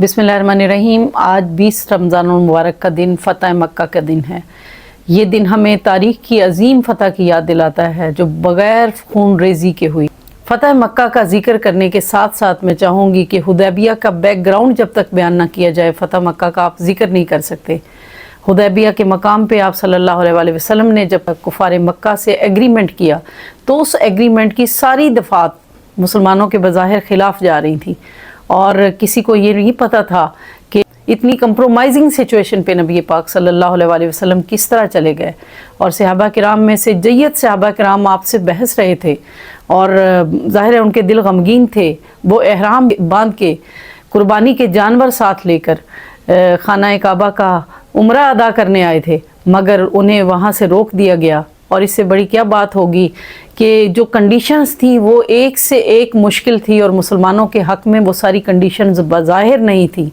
बिस्मिल्लाहिर्रहमानिर्रहीम। आज 20 रमज़ान मुबारक का दिन फ़तह मक्का का दिन है। ये दिन हमें तारीख़ की अजीम फ़तह की याद दिलाता है जो बग़ैर खून रेज़ी के हुई। फ़तह मक्का का जिक्र करने के साथ साथ मैं चाहूँगी कि हुदैबिया का बैकग्राउंड जब तक बयान ना किया जाए फ़तह मक्का का आप जिक्र नहीं कर सकते। हुदैबिया के मकाम पे आप सल्लल्लाहु अलैहि वसल्लम ने जब कुफ़ार मक्का से एग्रीमेंट किया तो उस एग्रीमेंट की सारी दफ़ात मुसलमानों के बज़ाहिर ख़िलाफ़ जा रही थी और किसी को ये नहीं पता था कि इतनी कंप्रोमाइजिंग सिचुएशन पे नबी पाक सल्लल्लाहु अलैहि वसल्लम किस तरह चले गए। और सहाबा किराम में से जय्यद सहाबा किराम आपसे बहस रहे थे और ज़ाहिर है उनके दिल गमगीन थे। वो एहराम बांध के कुर्बानी के जानवर साथ लेकर खाना काबा का उम्रा अदा करने आए थे, मगर उन्हें वहाँ से रोक दिया गया। और इससे बड़ी क्या बात होगी कि जो कंडीशंस थी वो एक से एक मुश्किल थी और मुसलमानों के हक़ में वो सारी कंडीशंस बज़ाहिर नहीं थी।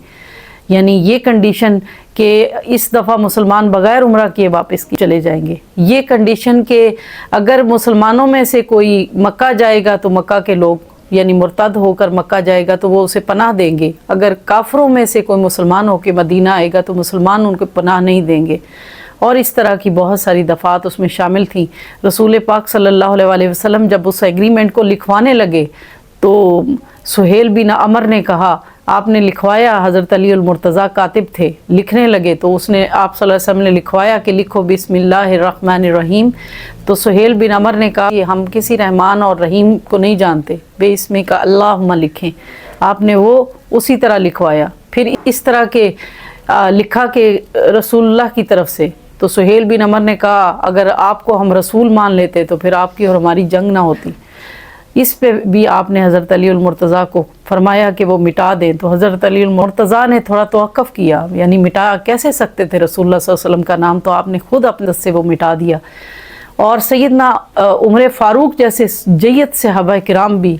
यानी ये कंडीशन कि इस दफ़ा मुसलमान बग़ैर उम्रा किए वापस चले जाएंगे, ये कंडीशन कि अगर मुसलमानों में से कोई मक्का जाएगा तो मक्का के लोग यानी मुर्तद होकर मक्का जाएगा तो वो उसे पनाह देंगे, अगर काफरों में से कोई मुसलमान होकर मदीना आएगा तो मुसलमान उनको पनाह नहीं देंगे। और इस तरह की बहुत सारी दफ़ात उसमें शामिल थी। रसूल पाक सल्लल्लाहु अलैहि वसल्लम जब उस एग्रीमेंट को लिखवाने लगे तो सुहेल बिन अमर ने कहा, आपने लिखवाया, हज़रत अली अल मुर्तज़ा कातिब थे, लिखने लगे तो उसने आप सल्लल्लाहु अलैहि वसल्लम ने लिखवाया कि लिखो बिस्मिल्लाहिर्रहमानिर्रहीम। तो सुहेल बिन अमर ने कहा कि हम किसी रहमान और रहीम को नहीं जानते, बेइस्मी का अल्लाहुम्मा लिखें। आपने वो उसी तरह लिखवाया। फिर इस तरह के लिखा कि रसूलुल्लाह की तरफ से। तो सुहेल बिन अमर ने कहा अगर आपको हम रसूल मान लेते तो फिर आपकी और हमारी जंग ना होती। इस पे भी आपने हज़रत अली अल मुर्तज़ा को फरमाया कि वो मिटा दें। तो हज़रत अली अल मुर्तज़ा ने थोड़ा तवक्कुफ़ किया, यानी मिटा कैसे सकते थे रसूलुल्लाह सल्लल्लाहु अलैहि वसल्लम का नाम, तो आपने खुद अपने दस्त से वो मिटा दिया। और सैयदना उमर फ़ारूक जैसे जय्यद सहाबा किराम भी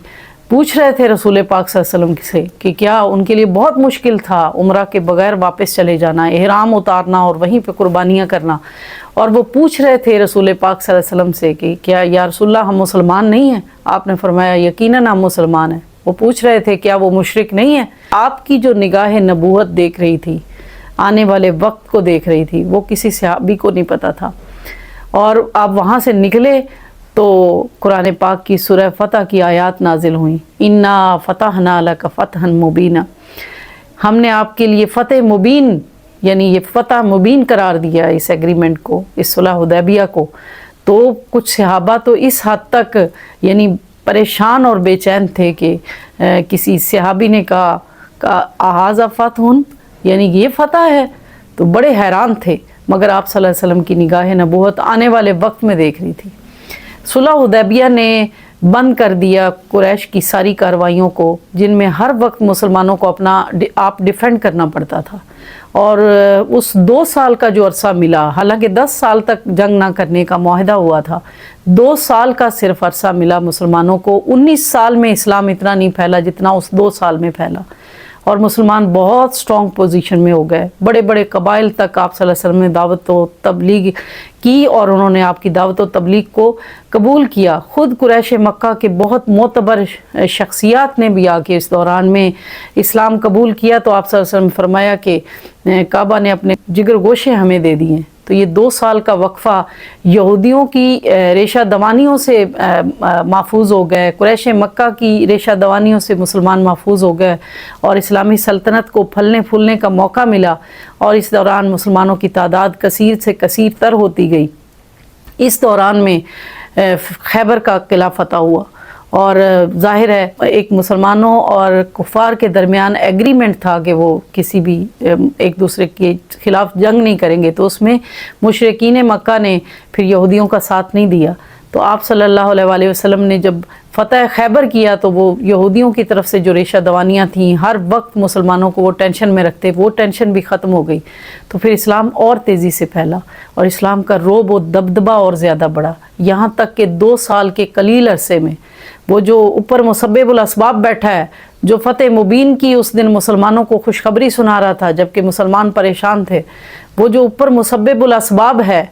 पूछ रहे थे रसूल पाक सल्लल्लाहु अलैहि वसल्लम से कि क्या उनके लिए बहुत मुश्किल था उम्रा के बगैर वापस चले जाना, एहराम उतारना और वहीं पे कुर्बानियाँ करना। और वो पूछ रहे थे रसूल पाक सल्लल्लाहु अलैहि वसल्लम से कि क्या या रसूलल्लाह हम मुसलमान नहीं हैं? आपने फरमाया यकीनन हम मुसलमान हैं। वो पूछ रहे थे क्या वो मुशरिक नहीं है? आपकी जो निगाह नबूवत देख रही थी, आने वाले वक्त को देख रही थी, वो किसी सहाबी को नहीं पता था। और आप वहाँ से निकले तो कुरान पाक की सूरह फ़तह की आयत नाजिल हुई, इन्ना फ़तहना लका फ़तहन मुबीना। हमने आपके लिए फ़तह मुबीन यानी ये फ़तह मुबीन करार दिया इस एग्रीमेंट को, इस सुलह हुदैबिया को। तो कुछ सहाबा तो इस हद तक यानी परेशान और बेचैन थे कि किसी सहाबी ने कहा आहाज़ा फ़तहुन, यानी ये फ़तह है। तो बड़े हैरान थे, मगर आप सल्लल्लाहु अलैहि वसल्लम की निगाह नबूवत आने वाले वक्त में देख रही थी। सुलह हुदैबिया ने बंद कर दिया कुरैश की सारी कार्रवाइयों को, जिनमें हर वक्त मुसलमानों को अपना आप डिफेंड करना पड़ता था। और उस 2 साल का जो अरसा मिला, हालांकि 10 साल तक जंग ना करने का मुआहदा हुआ था, 2 साल का सिर्फ अरसा मिला मुसलमानों को। 19 साल में इस्लाम इतना नहीं फैला जितना उस 2 साल में फैला और मुसलमान बहुत स्ट्रॉन्ग पोजीशन में हो गए। बड़े बड़े कबाइल तक आप सल्लल्लाहु अलैहि वसल्लम ने दावत व तबलीग की और उन्होंने आपकी दावत व तबलीग को कबूल किया। ख़ुद कुरैश मक्का के बहुत मोतबर शख्सियात ने भी आके इस दौरान में इस्लाम कबूल किया। तो आप सल्लल्लाहु अलैहि वसल्लम ने फरमाया कि काबा ने अपने जिगर गोशे हमें दे दिए। तो ये 2 साल का वक्फ़ा यहूदियों की रेशा दवानियों से महफूज हो गए, कुरैश मक्का की रेशा दवानियों से मुसलमान महफूज हो गए और इस्लामी सल्तनत को फलने फूलने का मौका मिला। और इस दौरान मुसलमानों की तादाद कसीर से कसीर तर होती गई। इस दौरान में खैबर का किला फतह हुआ और ज़ाहिर है एक मुसलमानों और कुफ़ार के दरमियान एग्रीमेंट था कि वो किसी भी एक दूसरे के ख़िलाफ़ जंग नहीं करेंगे। तो उसमें मुशरिकीन मक्का ने फिर यहूदियों का साथ नहीं दिया। तो आप सल्लल्लाहु अलैहि वसल्लम ने जब फ़तह खैबर किया तो वो यहूदियों की तरफ से जो रेशा दवानियाँ थीं हर वक्त मुसलमानों को वो टेंशन में रखते, वो टेंशन भी ख़त्म हो गई। तो फिर इस्लाम और तेज़ी से फैला और इस्लाम का रोब व दबदबा और ज़्यादा बढ़ा, यहाँ तक कि 2 साल के कलील अरसे में वो जो ऊपर मुसब्बिबुल असबाब बैठा है, जो फ़तह मुबीन की उस दिन मुसलमानों को खुशखबरी सुना रहा था जबकि मुसलमान परेशान थे, वो जो ऊपर मुसब्बिबुल असबाब है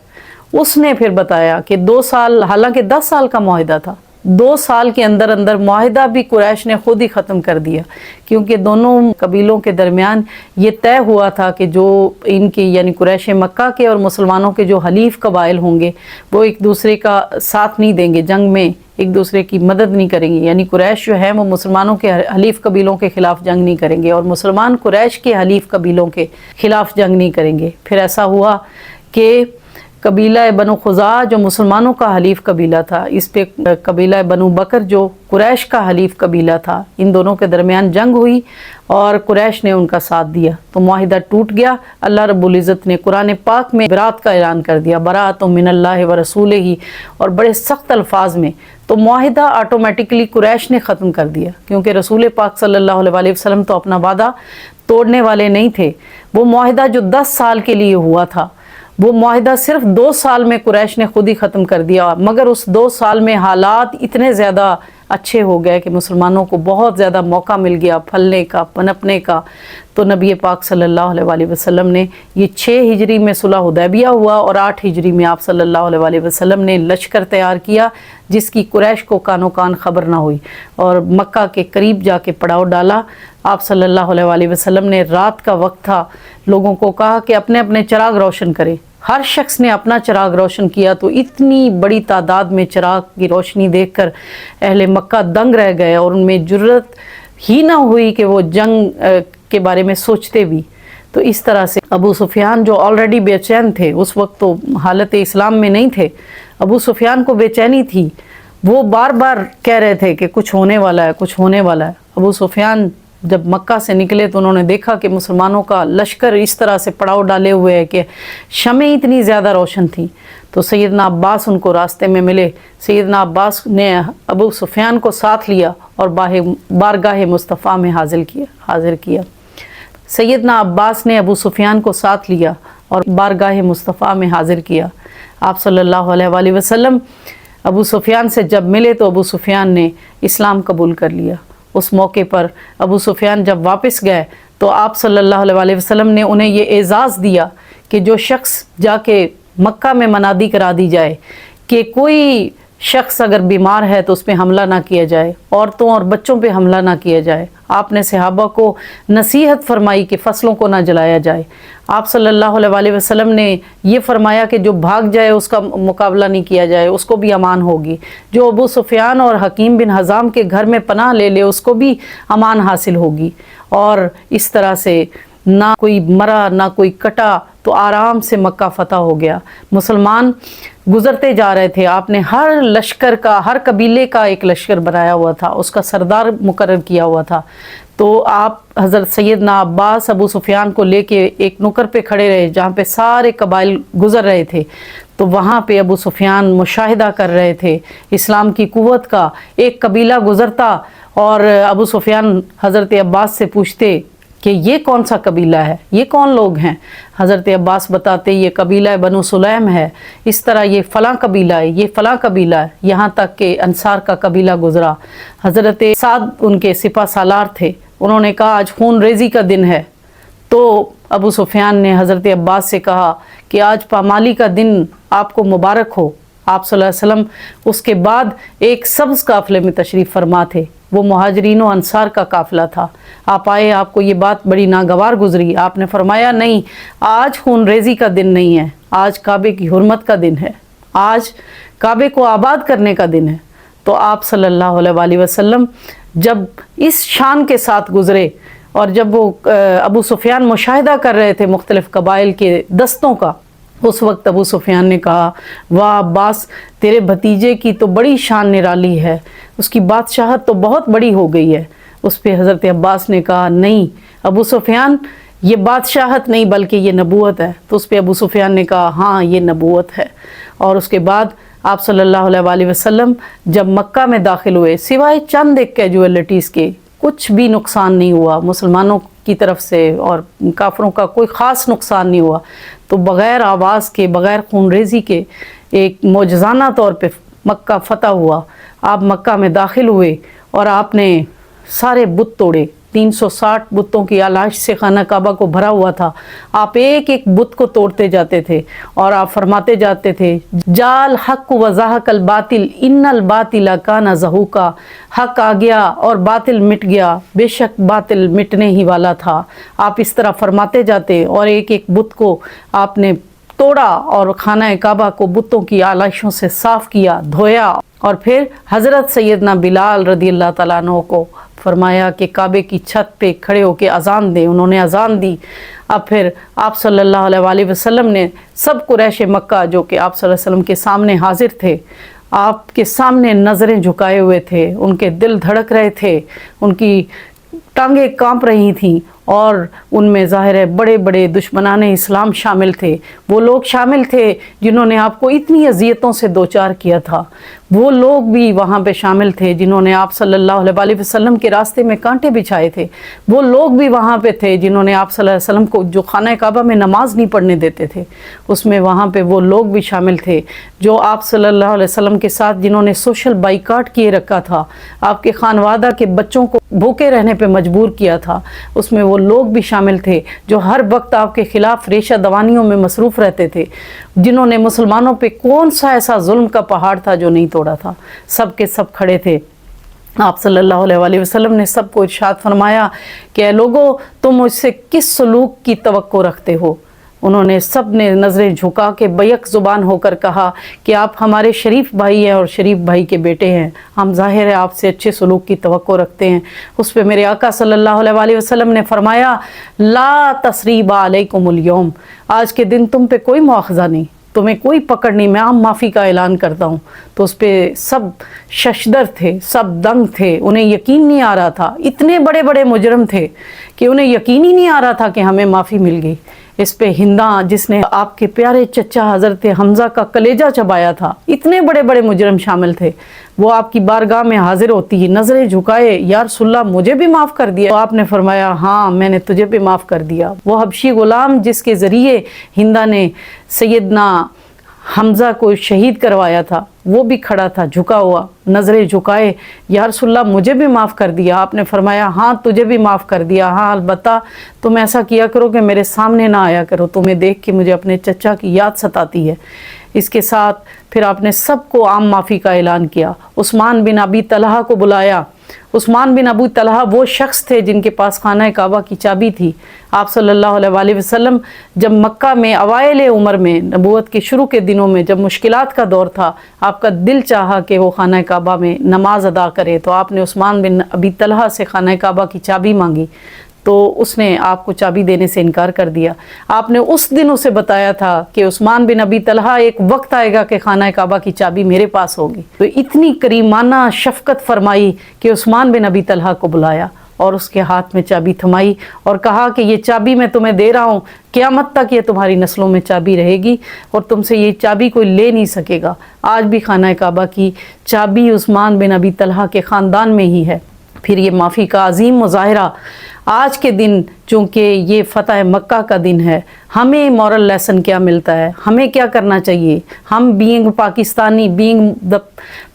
उसने फिर बताया कि 2 साल, हालांकि 10 साल का मुआहिदा था, 2 साल के अंदर अंदर माहिदा भी कुरैश ने खुद ही ख़त्म कर दिया, क्योंकि दोनों कबीलों के दरमियान ये तय हुआ था कि जो इनके यानी कुरैश मक्का के और मुसलमानों के जो हलीफ कबाइल होंगे वो एक दूसरे का साथ नहीं देंगे, जंग में एक दूसरे की मदद नहीं करेंगे। यानी कुरैश जो है वो मुसलमानों के हलीफ कबीलों के ख़िलाफ़ जंग नहीं करेंगे और मुसलमान कुरैश के हलीफ कबीलों के ख़िलाफ़ जंग नहीं करेंगे। फिर ऐसा हुआ कि कबीला बनु खुज़ा जो मुसलमानों का हलीफ कबीला था, इस पे कबीला बनु बकर जो कुरैश का हलीफ कबीला था, इन दोनों के दरमियान जंग हुई और कुरैश ने उनका साथ दिया तो माहिदा टूट गया। अल्लाह रब्बुल इज़्ज़त ने कुरान पाक में बरात का ऐलान कर दिया, बराअतुम मिनल्लाहि व रसूलिही, और बड़े सख्त अल्फाज में। तो माहिदा ऑटोमेटिकली कुरैश ने ख़त्म कर दिया, क्योंकि रसूल पाक सल्लल्लाहु अलैहि वसल्लम तो अपना वादा तोड़ने वाले नहीं थे। वो माहिदा जो 10 साल के लिए हुआ था, वो माहिदा सिर्फ 2 साल में कुरैश ने खुद ही ख़त्म कर दिया। मगर उस 2 साल में हालात इतने ज़्यादा अच्छे हो गए कि मुसलमानों को बहुत ज़्यादा मौका मिल गया फलने का, पनपने का। तो नबी पाक सल्लल्लाहु अलैहि वसल्लम ने ये 6 हिजरी में सुलह हुदैबिया हुआ और 8 हिजरी में आप सल्लल्लाहु अलैहि वसल्लम ने लश्कर तैयार किया, जिसकी कुरैश को कानो कान खबर ना हुई और मक्का के करीब जाके पड़ाव डाला। आप सल्लल्लाहु अलैहि वसल्लम ने, रात का वक्त था, लोगों को कहा कि अपने अपने चिराग रोशन करें। हर शख्स ने अपना चिराग रोशन किया तो इतनी बड़ी तादाद में चिराग की रोशनी देखकर अहले मक्का दंग रह गए और उनमें जुर्रत ही ना हुई कि वो जंग के बारे में सोचते भी। तो इस तरह से अबू सुफियान जो ऑलरेडी बेचैन थे, उस वक्त तो हालत इस्लाम में नहीं थे, अबू सुफियान को बेचैनी थी। वो बार बार कह रहे थे कि कुछ होने वाला है, कुछ होने वाला है। अबू सुफियान जब मक्का से निकले तो उन्होंने देखा कि मुसलमानों का लश्कर इस तरह से पड़ाव डाले हुए है कि शमें इतनी ज़्यादा रोशन थी। तो सैयदना अब्बास उनको रास्ते में मिले। सैयदना अब्बास ने अबू सुफियान को साथ लिया और बारगाह मुस्तफ़ा में हाजिर किया। सैयदना अब्बास ने अबू सुफियान को साथ लिया और बारगाह मुस्तफ़ा में हाजिर किया। आप सल्लल्लाहु अलैहि वसल्लम अबू सुफियान से जब मिले तो अबू सुफियान ने इस्लाम कबूल कर लिया। उस मौके पर अबू सुफियान जब वापस गए तो आप सल्लल्लाहु अलैहि वसल्लम ने उन्हें ये एज़ाज़ दिया कि जो शख्स जाके मक्का में मनादी करा दी जाए कि कोई शख्स अगर बीमार है तो उस पर हमला ना किया जाए, औरतों और बच्चों पे हमला ना किया जाए। आपने सहाबा को नसीहत फरमाई कि फसलों को ना जलाया जाए। आप सल्लल्लाहु अलैहि वसल्लम ने ये फरमाया कि जो भाग जाए उसका मुकाबला नहीं किया जाए, उसको भी अमान होगी। जो अबू सुफियान और हकीम बिन हज़ाम के घर में पनाह ले ले उसको भी अमान हासिल होगी। और इस तरह से ना कोई मरा ना कोई कटा, तो आराम से मक्का फ़तह हो गया। मुसलमान गुज़रते जा रहे थे। आपने हर लश्कर का, हर कबीले का एक लश्कर बनाया हुआ था, उसका सरदार मुकर्रर किया हुआ था। तो आप हज़रत सैयदना अब्बास अबू सुफियान को लेके एक नुकर पे खड़े रहे जहाँ पे सारे कबाइल गुज़र रहे थे। तो वहाँ पे अबू सुफियान मुशाहिदा कर रहे थे इस्लाम की कुव्वत का। एक कबीला गुज़रता और अबू सुफियान हज़रत अब्बास से पूछते कि ये कौन सा कबीला है, ये कौन लोग हैं। हज़रत अब्बास बताते ये कबीला बनु सुलैम है, इस तरह ये फ़लाँ कबीला है, ये फ़लाँ कबीला है। यहाँ तक कि अंसार का कबीला गुज़रा। हज़रत साद उनके सिपा सालार थे, उन्होंने कहा आज खून रेज़ी का दिन है। तो अबू सुफियान ने हज़रत अब्बास से कहा कि आज पामाली का दिन आपको मुबारक हो। आप सल्लल्लाहु अलैहि वसल्लम उसके बाद एक सब्ज़ काफ़िले में तशरीफ़ फरमा थे, वो मुहाजिरीन और अंसार का काफ़िला था। आप आए, आपको ये बात बड़ी नागवार गुजरी। आपने फरमाया नहीं, आज खून रेज़ी का दिन नहीं है, आज काबे की हुर्मत का दिन है, आज काबे को आबाद करने का दिन है। तो आप सल्लल्लाहु अलैहि वसल्लम जब इस शान के साथ गुज़रे और जब वो अबू सुफियान मुशाहिदा कर रहे थे मुख्तलिफ़ कबाइल के दस्तों का, उस वक्त अबू सुफियान ने कहा वाह अब्बास, तेरे भतीजे की तो बड़ी शान निराली है, उसकी बादशाहत तो बहुत बड़ी हो गई है। उस पर हज़रत अब्बास ने कहा नहीं अबू सुफियान, ये बादशाहत नहीं बल्कि ये नबूवत है। तो उस पर अबू सुफियान ने कहा हाँ ये नबूवत है। और उसके बाद आप सल्लल्लाहु अलैहि वसल्लम जब मक्का में दाखिल हुए, सिवाय चंद एक कैजुअलिटीज़ के कुछ भी नुकसान नहीं हुआ मुसलमानों की तरफ से और काफरों का कोई ख़ास नुकसान नहीं हुआ। तो बग़ैर आवाज़ के, बग़ैर खून रेज़ी के एक मौजज़ाना तौर पे मक्का फ़तह हुआ। आप मक्का में दाखिल हुए और आपने सारे बुत तोड़े, 360 बुतों की आलाश से खाना काबा को भरा हुआ था। आप एक एक बुत को तोड़ते जाते थे और आप फरमाते जाते थे, जाल हक व ज़हकल बातिल इन्नल बातिला काना ज़हूका, हक आ गया और बातिल मिट गया, बेशक बातिल मिटने ही वाला था। आप इस तरह फरमाते जाते और एक एक बुत को आपने तोड़ा और खाना काबा को बुतों की आलाइशों से साफ किया, धोया। और फिर हज़रत सैयदना बिलाल रदी अल्लाह तआला अन्हु को फरमाया कि काबे की छत पे खड़े होकर अजान दें। उन्होंने अजान दी। अब फिर आप सल्लल्लाहु अलैहि वसल्लम ने सब कुरैश मक्का जो कि आप सल्लल्लाहु अलैहि वसल्लम के सामने हाजिर थे, आपके सामने नज़रें झुकाए हुए थे, उनके दिल धड़क रहे थे, उनकी टांगें कांप रही थीं और उनमें ज़ाहिर है बड़े बड़े दुश्मनान इस्लाम शामिल थे। वो लोग शामिल थे जिन्होंने आपको इतनी अजियतों से दो चार किया था। वो लोग भी वहाँ पे शामिल थे जिन्होंने आप सल्लल्लाहु अलैहि वसल्लम के रास्ते में कांटे बिछाए थे। वो लोग भी वहाँ पे थे जिन्होंने आप सल्लल्लाहु अलैहि वसल्लम को जो खाना काबा में नमाज नहीं पढ़ने देते थे, उसमें वहाँ पे वो लोग भी शामिल थे जो आप सल्लल्लाहु अलैहि वसल्लम के साथ जिन्होंने सोशल बाइकाट किए रखा था, आपके खानवादा के बच्चों को भूखे रहने पे मजबूर किया था। उसमें वो लोग भी शामिल थे जो हर वक्त आपके खिलाफ रेशा दवानियों में मसरूफ़ रहते थे, जिन्होंने मुसलमानों पे कौन सा ऐसा जुल्म का पहाड़ था जो नहीं तोड़ा था। सब के सब खड़े थे। आप सल्लल्लाहु अलैहि वसल्लम ने सबको इरशाद फरमाया कि ऐ लोगों, तुम मुझसे किस सलूक की तवक्को रखते हो। उन्होंने सब ने नज़रें झुका के बैक ज़ुबान होकर कहा कि आप हमारे शरीफ भाई हैं और शरीफ भाई के बेटे हैं, हम ज़ाहिर है आपसे अच्छे सलूक की तवक्को रखते हैं। उस पर मेरे आका सल्लल्लाहु अलैहि वसल्लम ने फरमाया, ला तसरीबा अलैकुमुल यौम, आज के दिन तुम पे कोई मुआखज़ा नहीं, तुम्हें कोई पकड़ नहीं, मैं आम माफ़ी का ऐलान करता हूँ। तो उस पर सब शशदर थे, सब दंग थे, उन्हें यकीन नहीं आ रहा था। इतने बड़े बड़े मुजरम थे कि उन्हें यकीन ही नहीं आ रहा था कि हमें माफ़ी मिल गई। इस पे हिंदा जिसने आपके प्यारे चचा हज़रत हमज़ा का कलेजा चबाया था, इतने बड़े बड़े मुजरम शामिल थे। वो आपकी बारगाह में हाजिर होती है, नज़रें झुकाए, या रसूलल्लाह मुझे भी माफ़ कर दिया। तो आपने फरमाया, हाँ मैंने तुझे भी माफ़ कर दिया। वो हबशी ग़ुलाम जिसके ज़रिए हिंदा ने सैयदना हमज़ा को शहीद करवाया था, वो भी खड़ा था झुका हुआ, नज़रें झुकाए, या रसूलल्लाह मुझे भी माफ़ कर दिया। आपने फरमाया, हाँ तुझे भी माफ़ कर दिया। हाँ अलबत्ता तुम ऐसा किया करो कि मेरे सामने ना आया करो, तुम्हें देख के मुझे अपने चचा की याद सताती है। इसके साथ फिर आपने सबको आम माफ़ी का ऐलान किया। उस्मान बिन अबी तलहा को बुलाया। उस्मान बिन अबू तलहा वो शख्स थे जिनके पास खाना काबा की चाबी थी। आप सल्लल्लाहु अलैहि वसल्लम जब मक्का में अवाइल उम्र में, नबूवत के शुरू के दिनों में जब मुश्किलात का दौर था, आपका दिल चाहा कि वो खाना काबा में नमाज अदा करे, तो आपने उस्मान बिन अबी तलहा से खाना काबा की चाबी मांगी, तो उसने आपको चाबी देने से इनकार कर दिया। आपने उस दिन उसे बताया था कि उस्मान बिन अबी तलहा, एक वक्त आएगा कि खाना काबा की चाबी मेरे पास होगी। तो इतनी करीमाना शफकत फरमाई कि उस्मान बिन अबी तलहा को बुलाया और उसके हाथ में चाबी थमाई और कहा कि ये चाबी मैं तुम्हें दे रहा हूँ, क़यामत तक ये तुम्हारी नस्लों में चाबी रहेगी और तुमसे ये चाबी कोई ले नहीं सकेगा। आज भी खाना काबा की चाबी उस्मान बिन अबी तलहा के ख़ानदान में ही है। फिर ये माफ़ी का अजीम मुज़ाहिरा आज के दिन, चूँकि ये फ़तह मक्का का दिन है, हमें मॉरल लेसन क्या मिलता है, हमें क्या करना चाहिए, हम being Pakistani, being the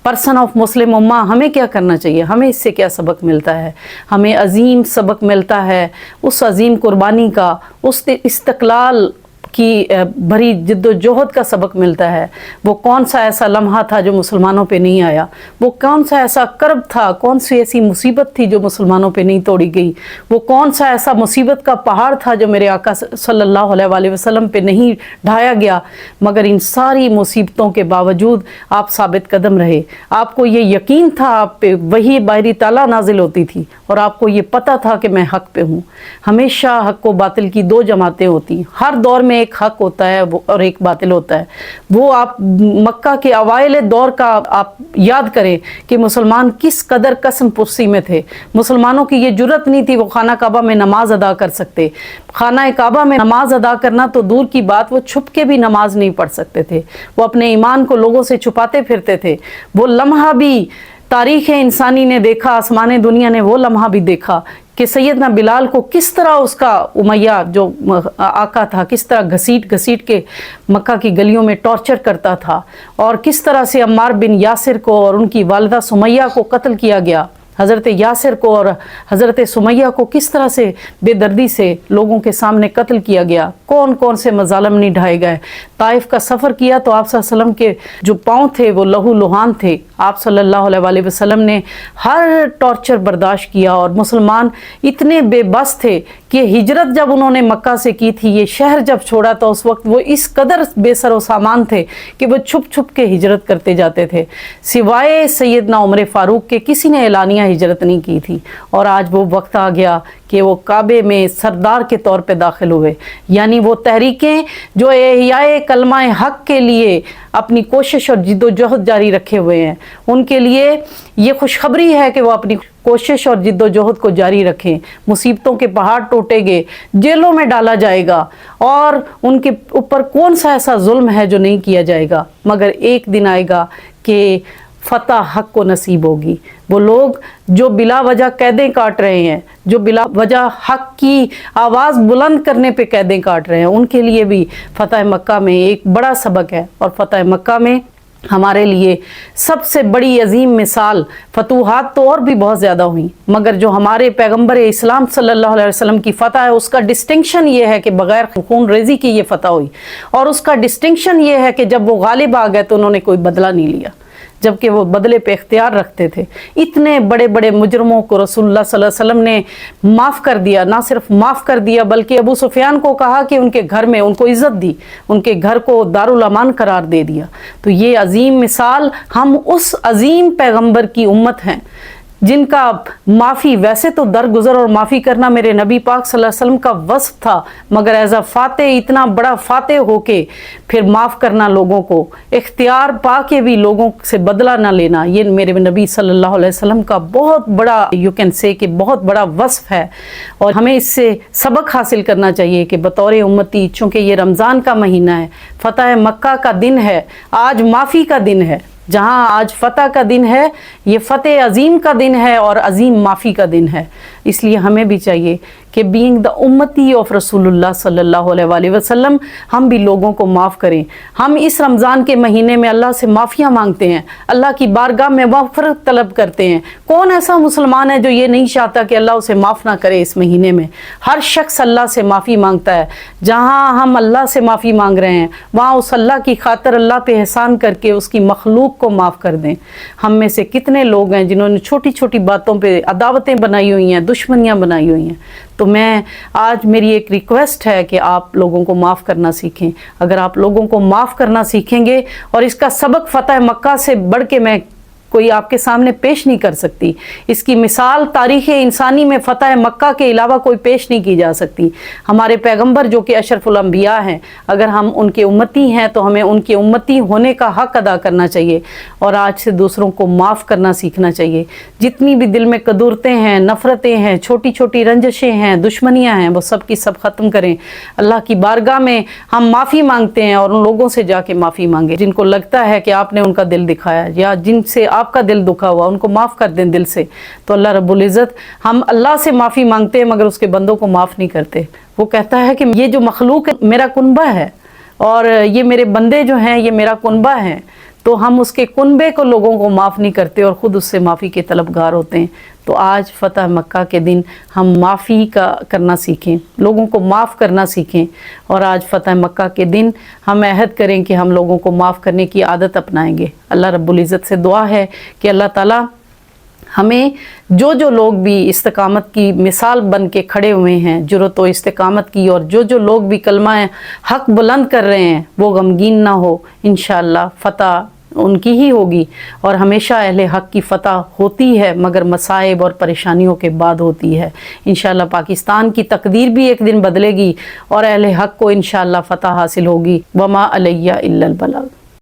person of Muslim ummah, हमें क्या करना चाहिए, हमें इससे क्या सबक मिलता है। हमें अजीम सबक मिलता है उस अजीम कुर्बानी का, उस इस्तक़लाल की भरी जिद्दोजहद का सबक मिलता है। वो कौन सा ऐसा लम्हा था जो मुसलमानों पे नहीं आया, वो कौन सा ऐसा कर्ब था, कौन सी ऐसी मुसीबत थी जो मुसलमानों पे नहीं तोड़ी गई, वो कौन सा ऐसा मुसीबत का पहाड़ था जो मेरे आका सल्लल्लाहु अलैहि वसल्लम पे नहीं ढाया गया, मगर इन सारी मुसीबतों के बावजूद आप साबित कदम रहे। आपको ये यकीन था, आप पे वही बाहरी ताला नाजिल होती थी और आपको ये पता था कि मैं हक़ पे हूँ। हमेशा हक़ व बातिल की दो जमातें होती, हर दौर में एक हक होता है और एक बातिल होता है। वो आप मक्का के अवाइल दौर का आप याद करें कि मुसलमान किस कदर कसम पुरसी में थे। मुसलमानों की ये जुर्रत नहीं थी वो खाना काबा में नमाज अदा कर सकते। खाना काबा में नमाज अदा करना तो दूर की बात, वो छुप के भी नमाज नहीं पढ़ सकते थे। वो अपने ईमान को लोगों से छुपाते फिरते थे। वो लम्हा भी तारीख़ इंसानी ने देखा, आसमान दुनिया ने वो लम्हा भी देखा कि सैयदना बिलाल को किस तरह उसका उमैया जो आका था, किस तरह घसीट घसीट के मक्का की गलियों में टॉर्चर करता था और किस तरह से अम्मार बिन यासिर को और उनकी वालिदा सुमैया को कत्ल किया गया। حضرت یاسر کو اور حضرت سمیہ کو کس طرح سے بے دردی سے لوگوں کے سامنے قتل کیا گیا، کون کون سے مظالم نہیں ڈھائے گئے۔ طائف کا سفر کیا تو آپ صلی اللہ علیہ وسلم کے جو پاؤں تھے وہ لہو لہان تھے، آپ صلی اللہ علیہ وسلم نے ہر ٹارچر برداشت کیا، اور مسلمان اتنے بے بس تھے کہ ہجرت جب انہوں نے مکہ سے کی تھی، یہ شہر جب چھوڑا تو اس وقت وہ اس قدر بے سر و سامان تھے کہ وہ چھپ چھپ کے ہجرت کرتے جاتے تھے، سوائے سیدنا عمر فاروق کے کسی نے اعلانیہ ہجرت نہیں کی تھی۔ اور آج وہ وقت آ گیا کہ وہ کعبے میں سردار کے طور پہ داخل ہوئے، یعنی وہ تحریکیں جو احیاء کلمہ حق کے لیے اپنی کوشش اور جد و جہد جاری رکھے ہوئے ہیں، ان کے لیے یہ خوشخبری ہے کہ وہ اپنی کوشش اور جد و جہد کو جاری رکھیں۔ مصیبتوں کے پہاڑ ٹوٹے گے، جیلوں میں ڈالا جائے گا، اور ان کے اوپر کون سا ایسا ظلم ہے جو نہیں کیا جائے گا، مگر ایک دن آئے گا کہ فتح حق کو نصیب ہوگی۔ وہ لوگ جو بلا وجہ قیدیں کاٹ رہے ہیں، جو بلا وجہ حق کی آواز بلند کرنے پہ قیدیں کاٹ رہے ہیں، ان کے لیے بھی فتح مکہ میں ایک بڑا سبق ہے۔ اور فتح مکہ میں ہمارے لیے سب سے بڑی عظیم مثال، فتوحات تو اور بھی بہت زیادہ ہوئیں، مگر جو ہمارے پیغمبر اسلام صلی اللہ علیہ وسلم کی فتح ہے، اس کا ڈسٹنکشن یہ ہے کہ بغیر خون ریزی کی یہ فتح ہوئی، اور اس کا ڈسٹنکشن یہ ہے کہ جب وہ غالب آ گئے تو انہوں نے کوئی بدلہ نہیں لیا، جبکہ وہ بدلے پہ اختیار رکھتے تھے۔ اتنے بڑے بڑے مجرموں کو رسول اللہ صلی اللہ علیہ وسلم نے معاف کر دیا، نہ صرف معاف کر دیا بلکہ ابو سفیان کو کہا کہ ان کے گھر میں ان کو عزت دی، ان کے گھر کو دارالامان قرار دے دیا۔ تو یہ عظیم مثال، ہم اس عظیم پیغمبر کی امت ہیں جن کا معافی، ویسے تو درگزر اور معافی کرنا میرے نبی پاک صلی اللہ علیہ وسلم کا وصف تھا، مگر ایز اے فاتح، اتنا بڑا فاتح ہو کے پھر معاف کرنا لوگوں کو، اختیار پا کے بھی لوگوں سے بدلہ نہ لینا، یہ میرے نبی صلی اللہ علیہ وسلم کا بہت بڑا یو کین سے کہ بہت بڑا وصف ہے۔ اور ہمیں اس سے سبق حاصل کرنا چاہیے کہ بطور امتی، چونکہ یہ رمضان کا مہینہ ہے، فتح مکہ کا دن ہے، آج معافی کا دن ہے، جہاں آج فتح کا دن ہے، یہ فتح عظیم کا دن ہے اور عظیم معافی کا دن ہے۔ اس لیے ہمیں بھی چاہیے کہ بینگ دا امتی آف رسول اللہ صلی اللہ علیہ وسلم، ہم بھی لوگوں کو معاف کریں۔ ہم اس رمضان کے مہینے میں اللہ سے معافیاں مانگتے ہیں، اللہ کی بارگاہ میں مغفرت طلب کرتے ہیں۔ کون ایسا مسلمان ہے جو یہ نہیں چاہتا کہ اللہ اسے معاف نہ کرے اس مہینے میں؟ ہر شخص اللہ سے معافی مانگتا ہے۔ جہاں ہم اللہ سے معافی مانگ رہے ہیں، وہاں اس اللہ کی خاطر اللہ پہ احسان کر کے اس کی مخلوق کو معاف کر دیں۔ ہم میں سے کتنے لوگ ہیں جنہوں نے چھوٹی چھوٹی باتوں پہ عداوتیں بنائی ہوئی ہیں، دشمنیاں بنائی ہوئی ہیں۔ تو میں آج میری ایک ریکویسٹ ہے کہ آپ لوگوں کو معاف کرنا سیکھیں۔ اگر آپ لوگوں کو معاف کرنا سیکھیں گے، اور اس کا سبق فتح مکہ سے بڑھ کے میں کوئی آپ کے سامنے پیش نہیں کر سکتی، اس کی مثال تاریخ انسانی میں فتح مکہ کے علاوہ کوئی پیش نہیں کی جا سکتی۔ ہمارے پیغمبر جو کہ اشرف الانبیاء ہیں، اگر ہم ان کے امتی ہیں تو ہمیں ان کے امتی ہونے کا حق ادا کرنا چاہیے، اور آج سے دوسروں کو معاف کرنا سیکھنا چاہیے۔ جتنی بھی دل میں قدورتیں ہیں، نفرتیں ہیں، چھوٹی چھوٹی رنجشیں ہیں، دشمنیاں ہیں، وہ سب کی سب ختم کریں۔ اللہ کی بارگاہ میں ہم معافی مانگتے ہیں، اور ان لوگوں سے جا کے معافی مانگیں جن کو لگتا ہے کہ آپ نے ان کا دل دکھایا، یا جن سے آپ کا دل دکھا ہوا، ان کو معاف کر دیں دل سے۔ تو اللہ رب العزت، ہم اللہ سے معافی مانگتے ہیں مگر اس کے بندوں کو معاف نہیں کرتے۔ وہ کہتا ہے کہ یہ جو مخلوق ہے میرا کنبہ ہے، اور یہ میرے بندے جو ہیں یہ میرا کنبہ ہیں، تو ہم اس کے کنبے کو لوگوں کو معاف نہیں کرتے اور خود اس سے معافی کے طلبگار ہوتے ہیں۔ تو آج فتح مکہ کے دن ہم معافی کا کرنا سیکھیں، لوگوں کو معاف کرنا سیکھیں، اور آج فتح مکہ کے دن ہم عہد کریں کہ ہم لوگوں کو معاف کرنے کی عادت اپنائیں گے۔ اللہ رب العزت سے دعا ہے کہ اللہ تعالیٰ ہمیں جو لوگ بھی استقامت کی مثال بن کے کھڑے ہوئے ہیں، جرأت و استقامت کی، اور جو لوگ بھی کلمہ حق بلند کر رہے ہیں، وہ غمگین نہ ہو۔ انشاءاللہ فتح ان کی ہی ہوگی، اور ہمیشہ اہل حق کی فتح ہوتی ہے مگر مصائب اور پریشانیوں کے بعد ہوتی ہے۔ انشاءاللہ پاکستان کی تقدیر بھی ایک دن بدلے گی، اور اہل حق کو انشاءاللہ فتح حاصل ہوگی۔ وما علیہ الا البلاغ۔